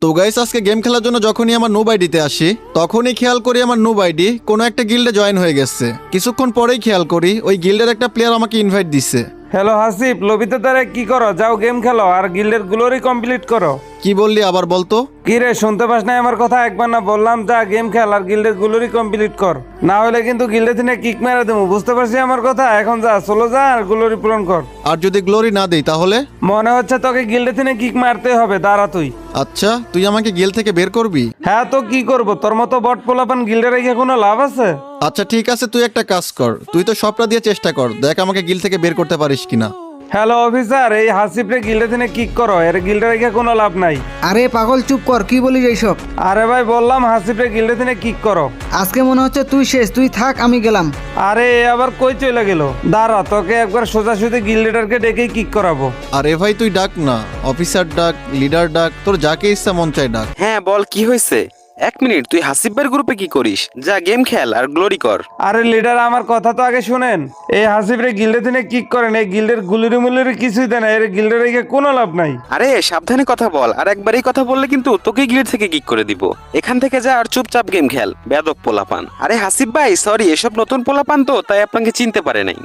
তো গাইস আজকে গেম খেলার জন্য যখনই আমার নুব আইডিতে আসি তখনই খেয়াল করি আমার নুব আইডি কোনো একটা গিল্ডে জয়েন হয়ে গেছে। কিছুক্ষণ পরেই খেয়াল করি ওই গিল্ডের একটা প্লেয়ার আমাকে ইনভাইট দিছে। হ্যালো হাসিব, লবিতে তারা কি করো? যাও গেম খেলো আর গিল্ডের গ্লোরি কমপ্লিট করো। কি বললি আবার বলতো? কি রে, শুনতে পাস নাই আমার কথা? একবার না বললাম যা গেম খেল আর গিল্ডের গ্লোরি কমপ্লিট কর, না হলে কিন্তু গিল্ডে থেকে কিক মেরে দেবো। বুঝতে পারছি আমার কথা? এখন যা, চলো যা আর গ্লোরি পূরণ কর। আর যদি গ্লোরি না দেই তাহলে? মনে হচ্ছে তোকে গিল্ডে থেকে কিক মারতে হবে, দাঁড়া তুই। আচ্ছা, তুই আমাকে গিল থেকে বের করবি? হ্যাঁ তো কি করবো, তোর মতো বট পোলাপান গিল্ডে রেখে কোনো লাভ আছে? আচ্ছা ঠিক আছে, তুই একটা কাজ কর, তুই তো সবটা দিয়ে চেষ্টা কর, দেখ আমাকে গিল থেকে বের করতে পারিস কিনা। হ্যালো অফিসার, এই হাসিবরে গিল্ডে থেকে কিক করো, এর গিল্ডে রেখে কোনো লাভ নাই। আরে পাগল চুপ কর, কি বলিস এইসব? আরে ভাই বললাম হাসিবরে গিল্ডে থেকে কিক করো। আজকে মনে হচ্ছে তুই শেষ, তুই থাক, আমি গেলাম। আরে এ আবার কই চলে গেল? দাঁড়া, তোকে একবার সোজাসুজি গিল্ডেটারকে ডেকেই কিক করাবো। আরে ভাই তুই ডাক না, অফিসার ডাক, লিডার ডাক, তোর যাকে ইচ্ছা মন চায় ডাক। হ্যাঁ বল, কি হয়েছে? 1 মিনিট, তুই হাসিবের গ্রুপে কি করিস? যা গেম খেল আর গ্লোরি কর। আরে লিডার, আমার কথা তো আগে শুনেন। এই হাসিবরে গিল্ডে থেকে কিক করেন, এই গিল্ডের গুলিরি মুলিরি কিছুই দেয় না, এর গিল্ডে রেখে কোনো লাভ নাই। আরে সাবধানে কথা বল, আর একবারই কথা বললে কিন্তু তোকে গিল্ড থেকে কিক করে দিব। এখান থেকে যা আর চুপচাপ গেম খেল, বেয়াদব পোলাপান। আরে হাসিব ভাই সরি, এসব নতুন পোলাপান তো, তাই আপনাকে চিনতে পারে নাই।